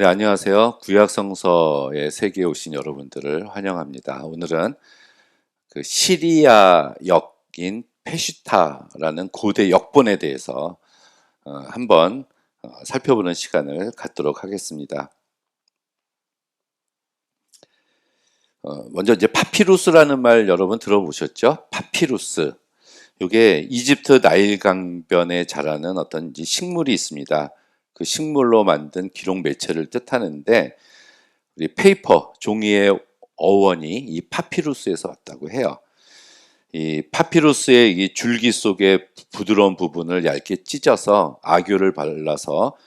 네, 안녕하세요. 구약성서의 세계에 오신 여러분들을 환영합니다. 오늘은 그 시리아 역인 페슈타라는 고대 역본에 대해서 한번 살펴보는 시간을 갖도록 하겠습니다. 먼저 이제 파피루스라는 말 여러분 들어보셨죠? 파피루스. 이게 이집트 나일 강변에 자라는 어떤 이제 식물이 있습니다. 그 식물로 만든 기록 매체를 뜻하는데 우리 페이퍼, 종이의 어원이 이 파피루스에서 왔다고 해요. 이 파피루스의 이 줄기 속에 부드러운 부분을 얇게 찢어서 아교를 발라서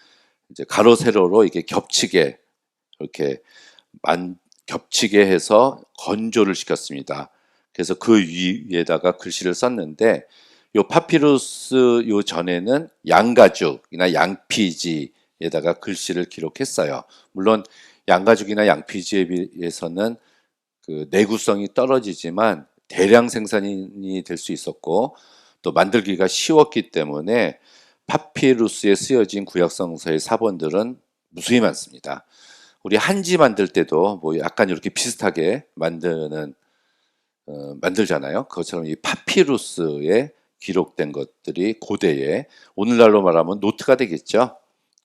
이제 가로 세로로 이게 겹치게 이렇게 겹치게 해서 건조를 시켰습니다. 그래서 그 위에다가 글씨를 썼는데 요 파피루스 요 전에는 양가죽이나 양피지에다가 글씨를 기록했어요. 물론 양가죽이나 양피지에 비해서는 그 내구성이 떨어지지만 대량 생산이 될 수 있었고 또 만들기가 쉬웠기 때문에 파피루스에 쓰여진 구약성서의 사본들은 무수히 많습니다. 우리 한지 만들 때도 뭐 약간 이렇게 비슷하게 만들잖아요. 그것처럼 이 파피루스에 기록된 것들이 고대에 오늘날로 말하면 노트가 되겠죠.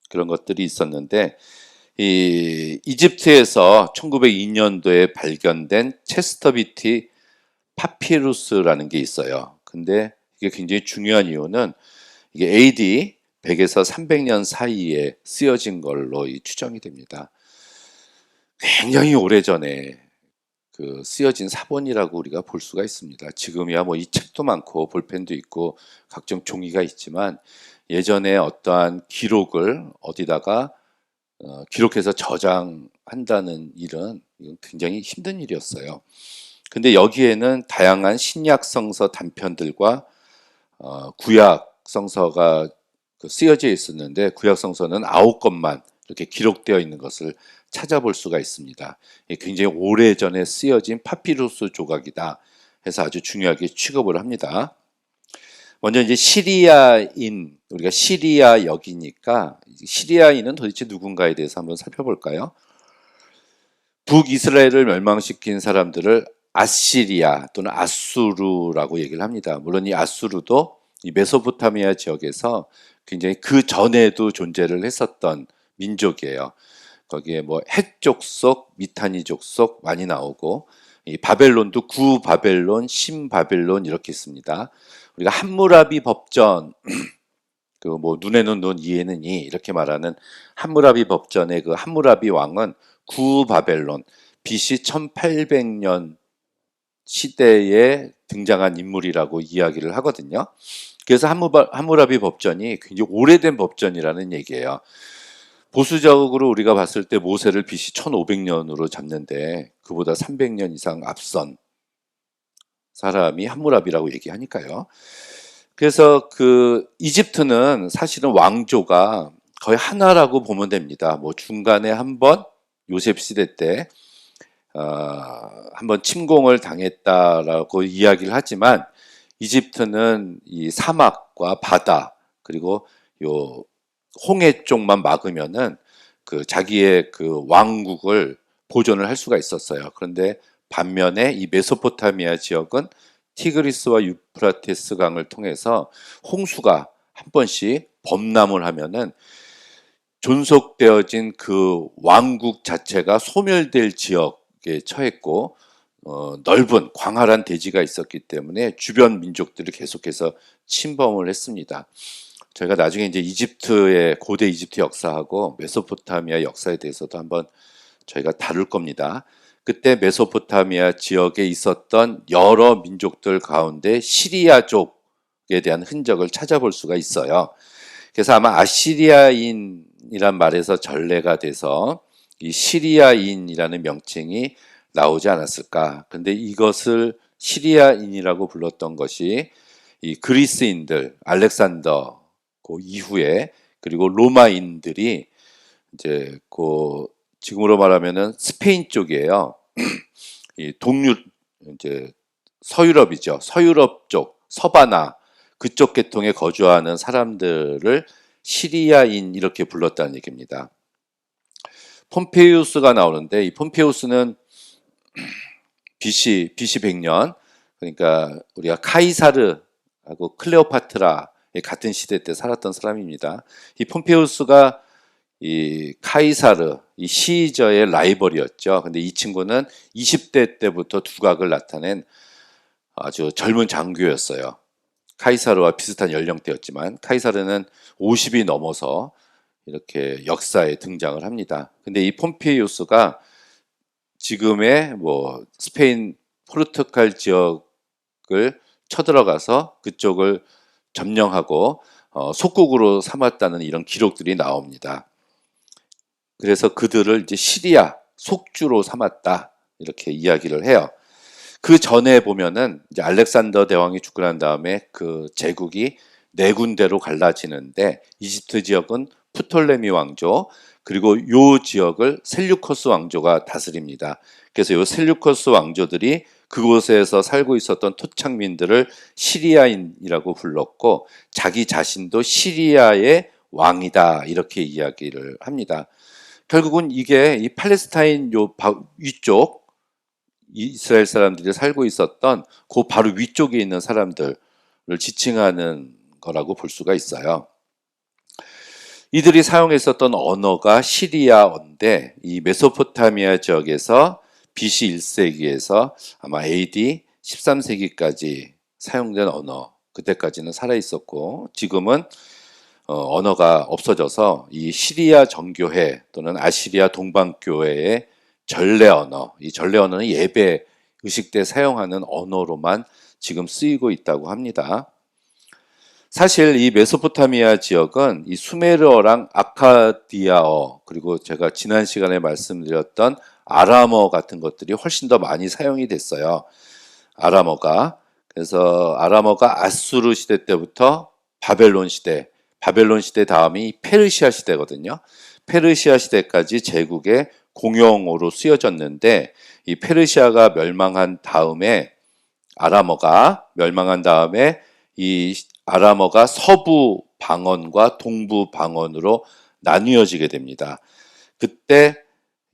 그런 것들이 있었는데 이 이집트에서 1902년도에 발견된 체스터비티 파피루스라는 게 있어요. 근데 이게 굉장히 중요한 이유는 이게 AD 100에서 300년 사이에 쓰여진 걸로 추정이 됩니다. 굉장히 오래전에 그 쓰여진 사본이라고 우리가 볼 수가 있습니다. 지금이야 뭐 이 책도 많고 볼펜도 있고 각종 종이가 있지만 예전에 어떠한 기록을 어디다가 기록해서 저장한다는 일은 이건 굉장히 힘든 일이었어요. 근데 여기에는 다양한 신약 성서 단편들과 구약 성서가 쓰여져 있었는데 구약 성서는 9권만 이렇게 기록되어 있는 것을 찾아볼 수가 있습니다. 굉장히 오래전에 쓰여진 파피루스 조각이다 해서 아주 중요하게 취급을 합니다. 먼저 이제 시리아인, 우리가 시리아 역이니까 시리아인은 도대체 누군가에 대해서 한번 살펴볼까요? 북이스라엘을 멸망시킨 사람들을 아시리아 또는 아수르라고 얘기를 합니다. 물론 이 아수르도 이 메소포타미아 지역에서 굉장히 그 전에도 존재를 했었던 민족이에요. 거기에 뭐 헷 족속, 미타니 족속 많이 나오고 이 바벨론도 구바벨론, 신바벨론 이렇게 있습니다. 우리가 함무라비 법전 그 뭐 눈에는 눈, 이에는 이 이렇게 말하는 함무라비 법전의 그 함무라비 왕은 구바벨론 BC 1800년 시대에 등장한 인물이라고 이야기를 하거든요. 그래서 함무라비 법전이 굉장히 오래된 법전이라는 얘기예요. 보수적으로 우리가 봤을 때 모세를 BC 1500년으로 잡는데 그보다 300년 이상 앞선 사람이 함무라비라고 얘기하니까요. 그래서 그 이집트는 사실은 왕조가 거의 하나라고 보면 됩니다. 뭐 중간에 한번 요셉 시대 때 한번 침공을 당했다라고 이야기를 하지만 이집트는 이 사막과 바다 그리고 요 홍해 쪽만 막으면은 그 자기의 그 왕국을 보존을 할 수가 있었어요. 그런데 반면에 이 메소포타미아 지역은 티그리스와 유프라테스 강을 통해서 홍수가 한 번씩 범람을 하면은 존속되어진 그 왕국 자체가 소멸될 지역에 처했고 넓은 광활한 대지가 있었기 때문에 주변 민족들이 계속해서 침범을 했습니다. 저희가 나중에 이제 이집트의 고대 이집트 역사하고 메소포타미아 역사에 대해서도 한번 저희가 다룰 겁니다. 그때 메소포타미아 지역에 있었던 여러 민족들 가운데 시리아족에 대한 흔적을 찾아볼 수가 있어요. 그래서 아마 아시리아인이란 말에서 전래가 돼서 이 시리아인이라는 명칭이 나오지 않았을까. 근데 이것을 시리아인이라고 불렀던 것이 이 그리스인들, 알렉산더 그 이후에 그리고 로마인들이 이제 그 지금으로 말하면은 스페인 쪽이에요. 이 이제 서유럽이죠. 서유럽 쪽, 서바나 그쪽 계통에 거주하는 사람들을 시리아인 이렇게 불렀다는 얘기입니다. 폼페이우스가 나오는데 이 폼페이우스는 BC 100년, 그러니까 우리가 카이사르하고 클레오파트라의 같은 시대 때 살았던 사람입니다. 이 폼페이우스가 이 카이사르, 이 시저의 라이벌이었죠. 근데 이 친구는 20대 때부터 두각을 나타낸 아주 젊은 장교였어요. 카이사르와 비슷한 연령대였지만 카이사르는 50이 넘어서 이렇게 역사에 등장을 합니다. 근데 이 폼페이우스가 지금의 뭐 스페인 포르투갈 지역을 쳐들어가서 그쪽을 점령하고 속국으로 삼았다는 이런 기록들이 나옵니다. 그래서 그들을 이제 시리아 속주로 삼았다 이렇게 이야기를 해요. 그 전에 보면은 이제 알렉산더 대왕이 죽고 난 다음에 그 제국이 네 군데로 갈라지는데 이집트 지역은 프톨레미 왕조, 그리고 요 지역을 셀류커스 왕조가 다스립니다. 그래서 요 셀류커스 왕조들이 그곳에서 살고 있었던 토착민들을 시리아인이라고 불렀고 자기 자신도 시리아의 왕이다 이렇게 이야기를 합니다. 결국은 이게 이 팔레스타인 요 위쪽 이스라엘 사람들이 살고 있었던 그 바로 위쪽에 있는 사람들을 지칭하는 거라고 볼 수가 있어요. 이들이 사용했었던 언어가 시리아어인데 이 메소포타미아 지역에서 BC 1세기에서 아마 AD 13세기까지 사용된 언어, 그때까지는 살아 있었고 지금은 언어가 없어져서 이 시리아 정교회 또는 아시리아 동방교회의 전래 언어, 이 전래 언어는 예배 의식 때 사용하는 언어로만 지금 쓰이고 있다고 합니다. 사실 이 메소포타미아 지역은 이 수메르어랑 아카디아어, 그리고 제가 지난 시간에 말씀드렸던 아람어 같은 것들이 훨씬 더 많이 사용이 됐어요. 아람어가. 그래서 아람어가 아수르 시대 때부터 바벨론 시대 다음이 페르시아 시대거든요. 페르시아 시대까지 제국의 공용어로 쓰여졌는데 이 페르시아가 멸망한 다음에 아람어가 멸망한 다음에 이 아람어가 서부 방언과 동부 방언으로 나뉘어지게 됩니다. 그때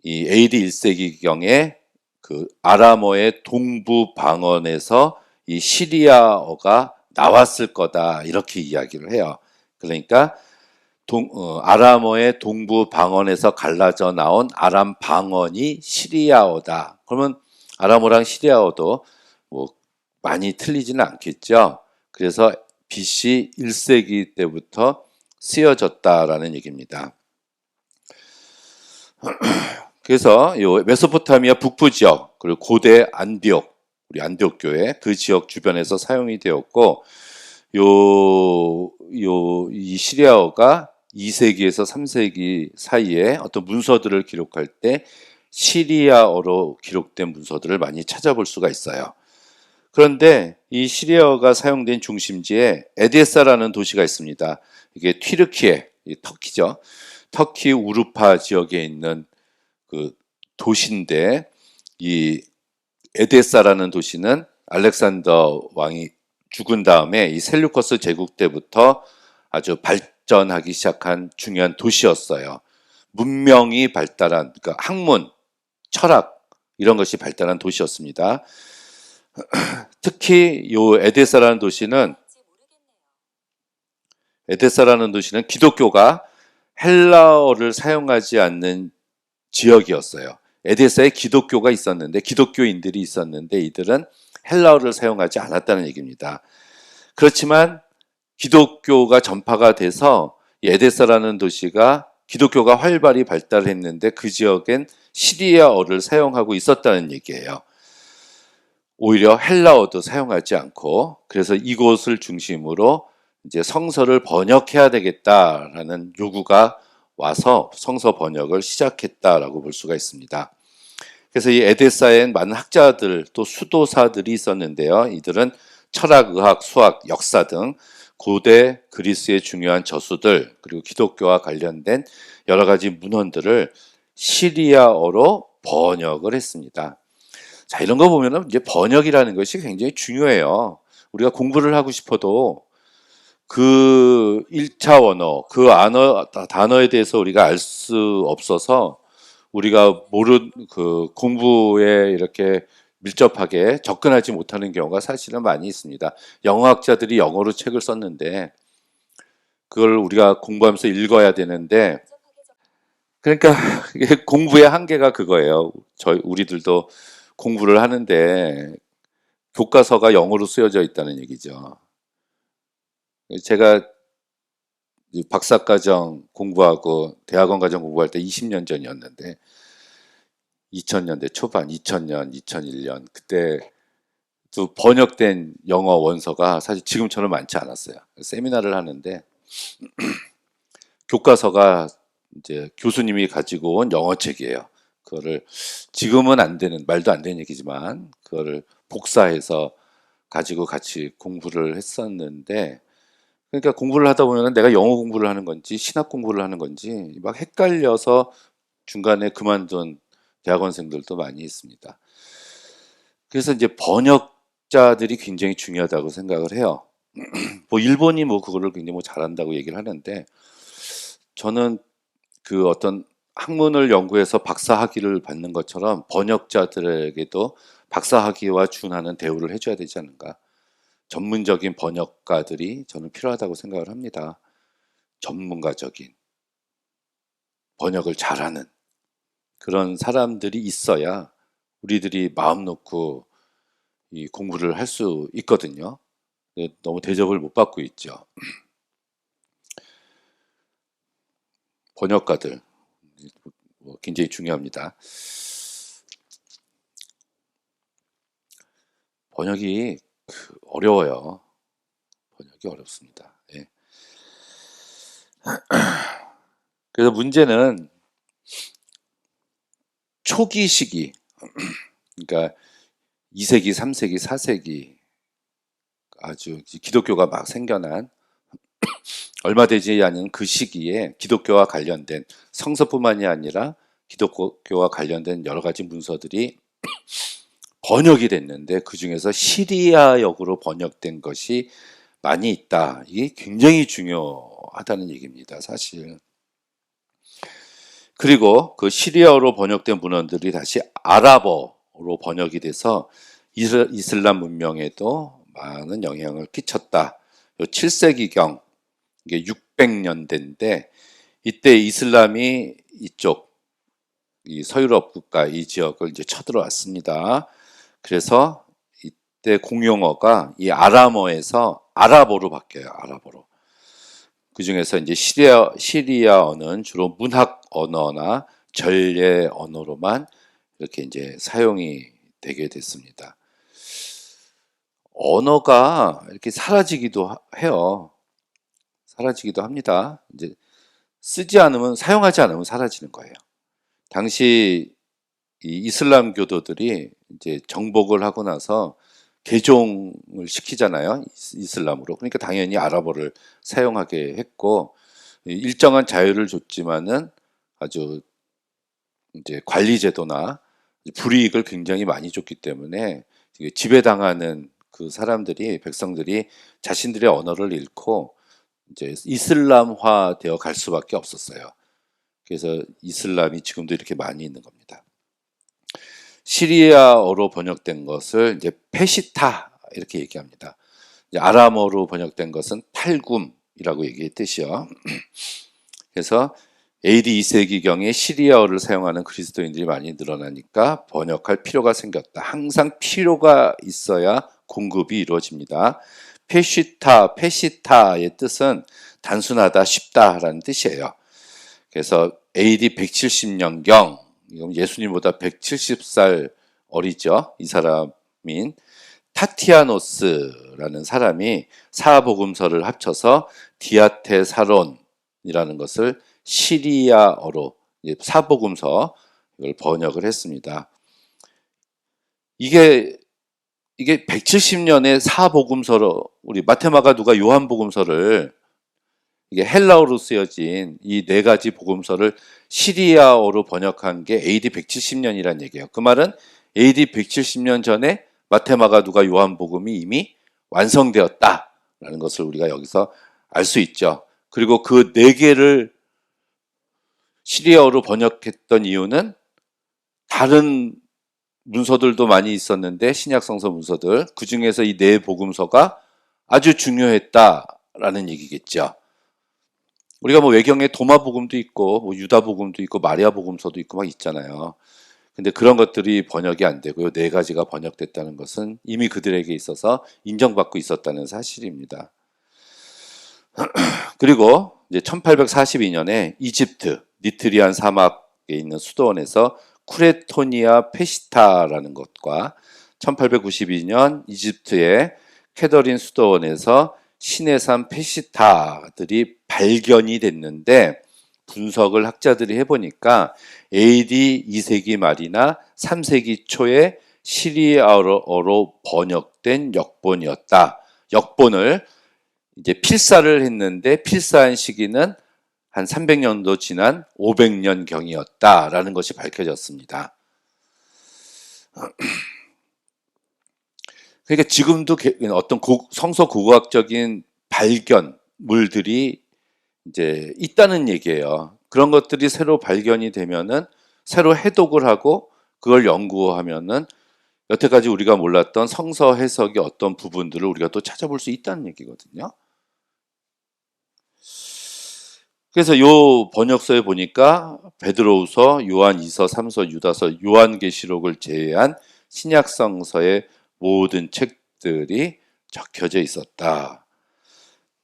이 AD 1세기경에 그 아람어의 동부 방언에서 이 시리아어가 나왔을 거다 이렇게 이야기를 해요. 그러니까 아람어의 동부 방언에서 갈라져 나온 아람 방언이 시리아어다. 그러면 아람어랑 시리아어도 뭐 많이 틀리지는 않겠죠. 그래서 BC 1세기 때부터 쓰여졌다라는 얘기입니다. 그래서 요 메소포타미아 북부 지역 그리고 고대 안디옥, 우리 안디옥 교회 그 지역 주변에서 사용이 되었고 이 시리아어가 2세기에서 3세기 사이에 어떤 문서들을 기록할 때 시리아어로 기록된 문서들을 많이 찾아볼 수가 있어요. 그런데 이 시리아어가 사용된 중심지에 에데사라는 도시가 있습니다. 이게 튀르키예, 터키죠. 터키 우르파 지역에 있는 그 도시인데 이 에데사라는 도시는 알렉산더 왕이 죽은 다음에 이 셀류커스 제국 때부터 아주 발전하기 시작한 중요한 도시였어요. 문명이 발달한, 그러니까 학문, 철학 이런 것이 발달한 도시였습니다. 특히 요 에데사라는 도시는 기독교가 헬라어를 사용하지 않는 지역이었어요. 에데사에 기독교가 있었는데 기독교인들이 있었는데 이들은 헬라어를 사용하지 않았다는 얘기입니다. 그렇지만 기독교가 전파가 돼서 에데사라는 도시가 기독교가 활발히 발달했는데 그 지역엔 시리아어를 사용하고 있었다는 얘기예요. 오히려 헬라어도 사용하지 않고 그래서 이곳을 중심으로 이제 성서를 번역해야 되겠다라는 요구가 와서 성서 번역을 시작했다라고 볼 수가 있습니다. 그래서 이 에데사엔 많은 학자들 또 수도사들이 있었는데요. 이들은 철학, 의학, 수학, 역사 등 고대 그리스의 중요한 저수들 그리고 기독교와 관련된 여러 가지 문헌들을 시리아어로 번역을 했습니다. 자, 이런 거 보면은 이제 번역이라는 것이 굉장히 중요해요. 우리가 공부를 하고 싶어도 그 1차 언어, 그 단어에 대해서 우리가 알 수 없어서 우리가 그 공부에 이렇게 밀접하게 접근하지 못하는 경우가 사실은 많이 있습니다. 영어학자들이 영어로 책을 썼는데 그걸 우리가 공부하면서 읽어야 되는데, 그러니까 이게 공부의 한계가 그거예요. 우리들도 공부를 하는데 교과서가 영어로 쓰여져 있다는 얘기죠. 제가 박사과정 공부하고 대학원 과정 공부할 때 20년 전이었는데 2000년대 초반, 2000년, 2001년 그때 또 번역된 영어 원서가 사실 지금처럼 많지 않았어요. 세미나를 하는데 교과서가 이제 교수님이 가지고 온 영어책이에요. 그거를 지금은 안 되는, 말도 안 되는 얘기지만 그거를 복사해서 가지고 같이 공부를 했었는데, 그러니까 공부를 하다 보면 내가 영어 공부를 하는 건지 신학 공부를 하는 건지 막 헷갈려서 중간에 그만둔 대학원생들도 많이 있습니다. 그래서 이제 번역자들이 굉장히 중요하다고 생각을 해요. 뭐 일본이 뭐 그거를 굉장히 뭐 잘한다고 얘기를 하는데, 저는 그 어떤 학문을 연구해서 박사학위를 받는 것처럼 번역자들에게도 박사학위와 준하는 대우를 해줘야 되지 않는가. 전문적인 번역가들이 저는 필요하다고 생각을 합니다. 전문가적인 번역을 잘하는 그런 사람들이 있어야 우리들이 마음 놓고 이 공부를 할 수 있거든요. 너무 대접을 못 받고 있죠. 번역가들 굉장히 중요합니다. 번역이 어려워요. 번역이 어렵습니다. 예. 그래서 문제는 초기 시기, 그러니까 2세기, 3세기, 4세기 아주 기독교가 막 생겨난 얼마 되지 않은 그 시기에 기독교와 관련된 성서뿐만이 아니라 기독교와 관련된 여러 가지 문서들이 번역이 됐는데 그 중에서 시리아역으로 번역된 것이 많이 있다. 이게 굉장히 중요하다는 얘기입니다, 사실. 그리고 그 시리아어로 번역된 문헌들이 다시 아랍어로 번역이 돼서 이슬람 문명에도 많은 영향을 끼쳤다. 7세기경, 이게 600년대인데 이때 이슬람이 이쪽 이 서유럽 국가 이 지역을 이제 쳐들어왔습니다. 그래서 이때 공용어가 이 아람어에서 아랍어로 바뀌어요. 아랍어로. 그 중에서 이제 시리아어는 주로 문학 언어나 전례 언어로만 이렇게 이제 사용이 되게 됐습니다. 언어가 이렇게 사라지기도 해요. 사라지기도 합니다. 이제 사용하지 않으면 사라지는 거예요. 당시 이 이슬람 교도들이 이제 정복을 하고 나서 개종을 시키잖아요. 이슬람으로. 그러니까 당연히 아랍어를 사용하게 했고 일정한 자유를 줬지만은 아주 이제 관리 제도나 불이익을 굉장히 많이 줬기 때문에 지배당하는 그 백성들이 자신들의 언어를 잃고 이제 이슬람화 되어 갈 수밖에 없었어요. 그래서 이슬람이 지금도 이렇게 많이 있는 겁니다. 시리아어로 번역된 것을 이제 페시타 이렇게 얘기합니다. 이제 아람어로 번역된 것은 탈굼이라고 얘기의 뜻이요. 그래서 AD 2세기경에 시리아어를 사용하는 그리스도인들이 많이 늘어나니까 번역할 필요가 생겼다. 항상 필요가 있어야 공급이 이루어집니다. 페시타의 뜻은 단순하다, 쉽다라는 뜻이에요. 그래서 AD 170년경, 예수님보다 170살 어리죠. 이 사람인 타티아노스라는 사람이 사복음서를 합쳐서 디아테사론이라는 것을 시리아어로 사복음서 이걸 번역을 했습니다. 이게 170년의 사복음서로 우리 마테마가 누가 요한복음서를 이게 헬라어로 쓰여진 이 네 가지 복음서를 시리아어로 번역한 게 AD 170년이란 얘기예요. 그 말은 AD 170년 전에 마테마가 누가 요한복음이 이미 완성되었다라는 것을 우리가 여기서 알 수 있죠. 그리고 그 네 개를 시리아어로 번역했던 이유는 다른 문서들도 많이 있었는데 신약 성서 문서들 그 중에서 이 네 복음서가 아주 중요했다라는 얘기겠죠. 우리가 뭐 외경에 도마 복음도 있고 뭐 유다 복음도 있고 마리아 복음서도 있고 막 있잖아요. 근데 그런 것들이 번역이 안 되고요. 네 가지가 번역됐다는 것은 이미 그들에게 있어서 인정받고 있었다는 사실입니다. 그리고 이제 1842년에 이집트 니트리안 사막에 있는 수도원에서 쿠레토니아 페시타라는 것과 1892년 이집트의 캐더린 수도원에서 시내산 페시타들이 발견이 됐는데 분석을 학자들이 해보니까 AD 2세기 말이나 3세기 초에 시리아어로 번역된 역본이었다. 역본을 이제 필사를 했는데 필사한 시기는 한 300년도 지난 500년경이었다라는 것이 밝혀졌습니다. 그러니까 지금도 어떤 성서 고고학적인 발견물들이 이제 있다는 얘기예요. 그런 것들이 새로 발견이 되면은 새로 해독을 하고 그걸 연구하면은 여태까지 우리가 몰랐던 성서 해석의 어떤 부분들을 우리가 또 찾아볼 수 있다는 얘기거든요. 그래서 요 번역서에 보니까 베드로후서, 요한 2서, 3서, 유다서, 요한계시록을 제외한 신약 성서의 모든 책들이 적혀져 있었다.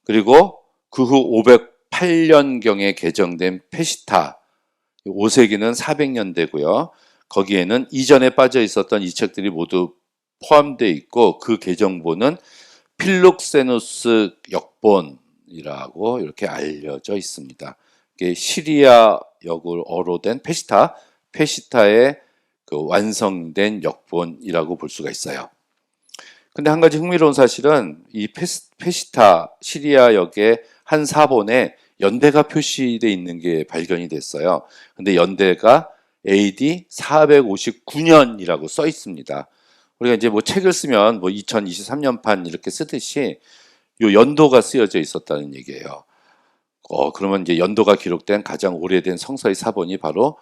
그리고 그 후 508년경에 개정된 페시타 5세기는 400년대고요. 거기에는 이전에 빠져 있었던 이 책들이 모두 포함되어 있고 그 개정본은 필룩세누스 역본이라고 이렇게 알려져 있습니다. 이게 시리아 역어로 된 페시타의 그 완성된 역본이라고 볼 수가 있어요. 근데 한 가지 흥미로운 사실은 이 페시타 시리아 역의 한 사본에 연대가 표시되어 있는 게 발견이 됐어요. 근데 연대가 AD 459년이라고 써 있습니다. 우리가 이제 뭐 책을 쓰면 뭐 2023년판 이렇게 쓰듯이 요 연도가 쓰여져 있었다는 얘기예요. 그러면 이제 연도가 기록된 가장 오래된 성서의 사본이 바로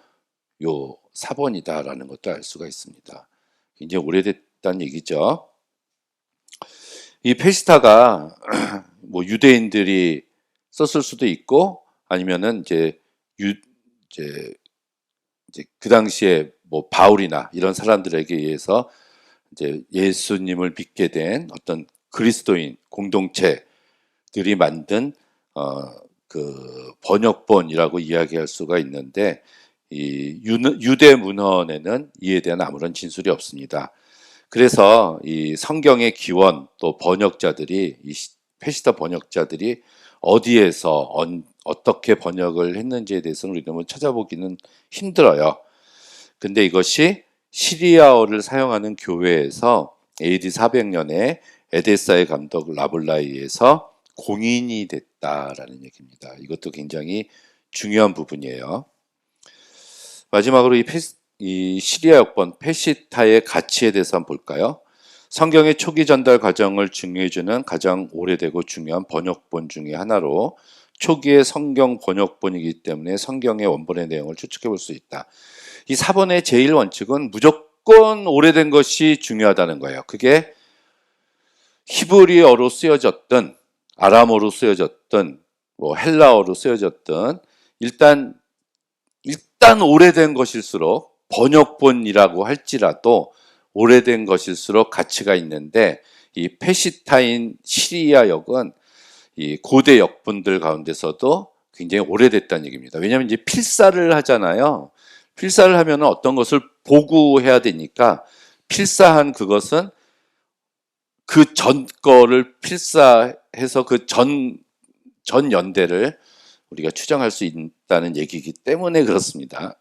요 사본이다라는 것도 알 수가 있습니다. 굉장히 오래됐다는 얘기죠. 이 페시타가 뭐 유대인들이 썼을 수도 있고 아니면은 이제 그 당시에 뭐 바울이나 이런 사람들에게 의해서 이제 예수님을 믿게 된 어떤 그리스도인 공동체들이 만든 그 번역본이라고 이야기할 수가 있는데 이 유대 문헌에는 이에 대한 아무런 진술이 없습니다. 그래서 이 성경의 기원 또 번역자들이 이 페시타 번역자들이 어디에서 어떻게 번역을 했는지에 대해서는 우리가 뭐 찾아보기는 힘들어요. 근데 이것이 시리아어를 사용하는 교회에서 AD 400년에 에데사의 감독 라블라이에서 공인이 됐다라는 얘기입니다. 이것도 굉장히 중요한 부분이에요. 마지막으로 이 시리아 역본 페시타의 가치에 대해서 한번 볼까요? 성경의 초기 전달 과정을 증명해주는 가장 오래되고 중요한 번역본 중에 하나로 초기의 성경 번역본이기 때문에 성경의 원본의 내용을 추측해 볼 수 있다. 이 사본의 제일 원칙은 무조건 오래된 것이 중요하다는 거예요. 그게 히브리어로 쓰여졌든 아람어로 쓰여졌든 뭐 헬라어로 쓰여졌든 일단 오래된 것일수록 번역본이라고 할지라도 오래된 것일수록 가치가 있는데 이 페시타인 시리아 역은 이 고대 역본들 가운데서도 굉장히 오래됐다는 얘기입니다. 왜냐하면 이제 필사를 하잖아요. 필사를 하면 어떤 것을 보고해야 되니까 필사한 그것은 그 전 거를 필사해서 그 전 연대를 우리가 추정할 수 있다는 얘기이기 때문에 그렇습니다.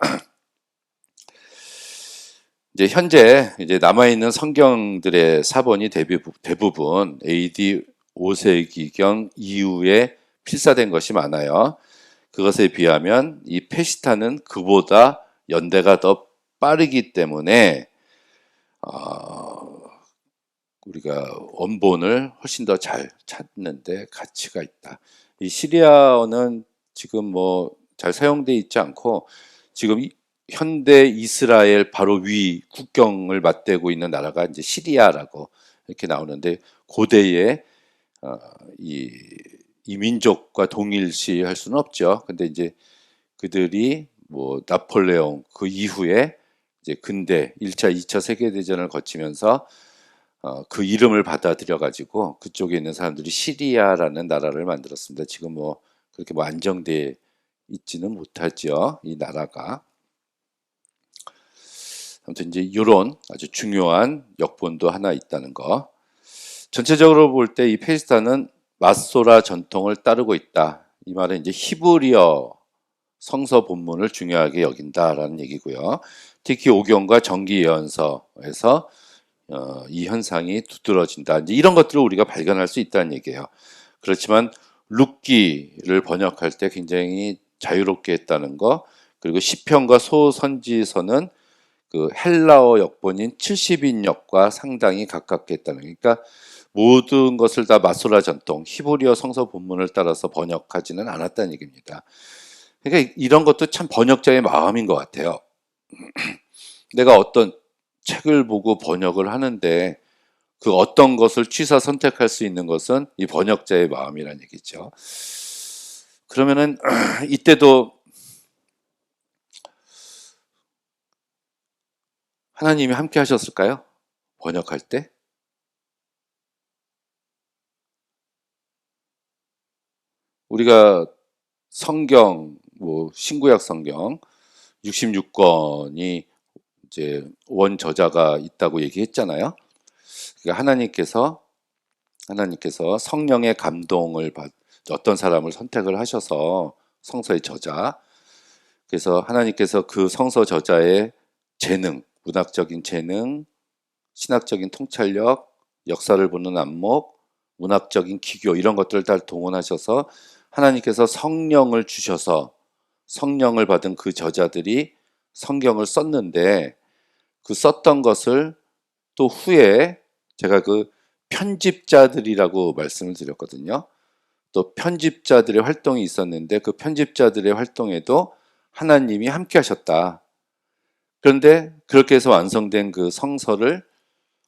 이제 현재 이제 남아있는 성경들의 사본이 대부분 AD 5세기경 이후에 필사된 것이 많아요. 그것에 비하면 이 페시타는 그보다 연대가 더 빠르기 때문에 우리가 원본을 훨씬 더 잘 찾는데 가치가 있다. 이 시리아어는 지금 뭐 잘 사용돼 있지 않고 지금 현대 이스라엘 바로 위 국경을 맞대고 있는 나라가 이제 시리아라고 이렇게 나오는데 고대에 어, 이, 이 민족과 동일시할 수는 없죠. 근데 이제 그들이 뭐 나폴레옹 그 이후에 이제 근대 1차, 2차 세계대전을 거치면서 그 이름을 받아들여 가지고 그쪽에 있는 사람들이 시리아라는 나라를 만들었습니다. 지금 뭐 그렇게 뭐 안정돼 있지는 못하죠. 이 나라가. 아무튼 이제 이런 아주 중요한 역본도 하나 있다는 거. 전체적으로 볼 때 이 페이스타는 마소라 전통을 따르고 있다. 이 말은 이제 히브리어 성서 본문을 중요하게 여긴다라는 얘기고요. 특히 오경과 정기 예언서에서 이 현상이 두드러진다. 이제 이런 것들을 우리가 발견할 수 있다는 얘기예요. 그렇지만 룻기를 번역할 때 굉장히 자유롭게 했다는 거, 그리고 시편과 소선지서는 그 헬라어 역본인 70인역과 상당히 가깝게 했다는 거. 그러니까 모든 것을 다 마소라 전통, 히브리어 성서 본문을 따라서 번역하지는 않았다는 얘기입니다. 그러니까 이런 것도 참 번역자의 마음인 것 같아요. 내가 어떤 책을 보고 번역을 하는데 그 어떤 것을 취사 선택할 수 있는 것은 이 번역자의 마음이란 얘기죠. 그러면은 이때도 하나님이 함께 하셨을까요? 번역할 때? 우리가 성경, 뭐 신구약 성경 66권이 이제 원 저자가 있다고 얘기했잖아요. 그러니까 하나님께서 성령의 감동을 받 어떤 사람을 선택을 하셔서 성서의 저자, 그래서 하나님께서 그 성서 저자의 재능, 문학적인 재능, 신학적인 통찰력, 역사를 보는 안목, 문학적인 기교 이런 것들을 다 동원하셔서 하나님께서 성령을 주셔서 성령을 받은 그 저자들이 성경을 썼는데 그 썼던 것을 또 후에 제가 그 편집자들이라고 말씀을 드렸거든요. 또 편집자들의 활동이 있었는데 그 편집자들의 활동에도 하나님이 함께 하셨다. 그런데 그렇게 해서 완성된 그 성서를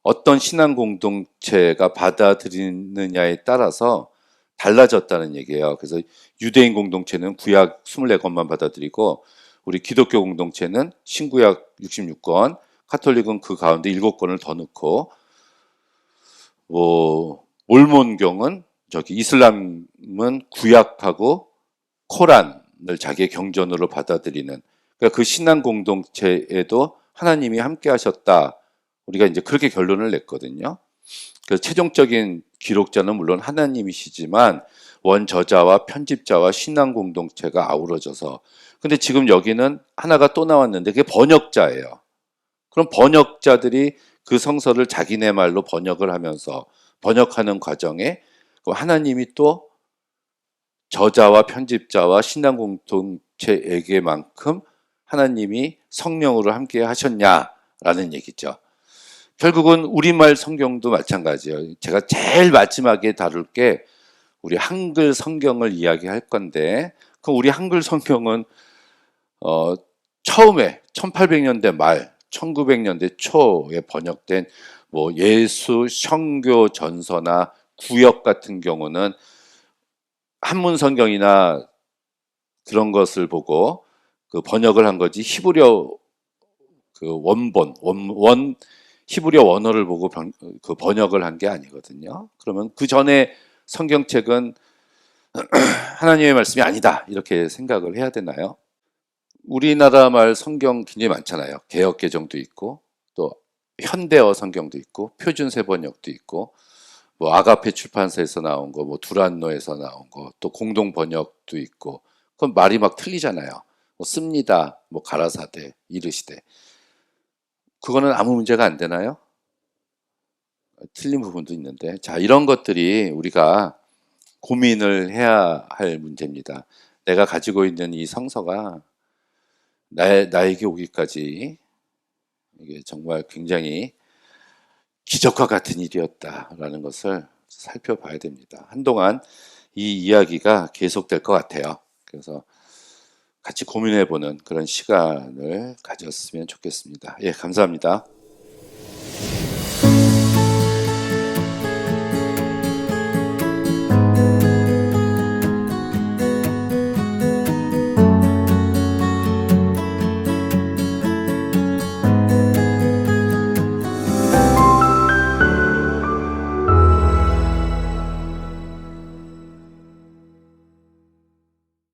어떤 신앙 공동체가 받아들이느냐에 따라서 달라졌다는 얘기예요. 그래서 유대인 공동체는 구약 24권만 받아들이고 우리 기독교 공동체는 신구약 66권, 카톨릭은 그 가운데 7권을 더 넣고 뭐 몰몬경은 저기 이슬람은 구약하고 코란을 자기의 경전으로 받아들이는 그러니까 그 신앙 공동체에도 하나님이 함께 하셨다. 우리가 이제 그렇게 결론을 냈거든요. 그 최종적인 기록자는 물론 하나님이시지만 원저자와 편집자와 신앙 공동체가 아우러져서 근데 지금 여기는 하나가 또 나왔는데 그게 번역자예요. 그럼 번역자들이 그 성서를 자기네 말로 번역을 하면서 번역하는 과정에 하나님이 또 저자와 편집자와 신앙 공동체에게만큼 하나님이 성령으로 함께 하셨냐라는 얘기죠. 결국은 우리말 성경도 마찬가지예요. 제가 제일 마지막에 다룰 게 우리 한글 성경을 이야기할 건데 그 우리 한글 성경은 처음에 1800년대 말 1900년대 초에 번역된 뭐 예수 성교 전서나 구역 같은 경우는 한문 성경이나 그런 것을 보고 그 번역을 한 거지 히브리어 그 원 히브리어 원어를 보고 그 번역을 한 게 아니거든요. 그러면 그 전에 성경책은 하나님의 말씀이 아니다 이렇게 생각을 해야 되나요? 우리나라 말 성경 굉장히 많잖아요. 개역 개정도 있고 또 현대어 성경도 있고 표준세 번역도 있고 뭐 아가페 출판사에서 나온 거, 뭐 두란노에서 나온 거, 또 공동 번역도 있고 그건 말이 막 틀리잖아요. 뭐 씁니다, 뭐 가라사대, 이르시되 그거는 아무 문제가 안 되나요? 틀린 부분도 있는데 자 이런 것들이 우리가 고민을 해야 할 문제입니다. 내가 가지고 있는 이 성서가 나에게 오기까지 이게 정말 굉장히 기적과 같은 일이었다라는 것을 살펴봐야 됩니다. 한동안 이 이야기가 계속될 것 같아요. 그래서 같이 고민해보는 그런 시간을 가졌으면 좋겠습니다. 예, 감사합니다.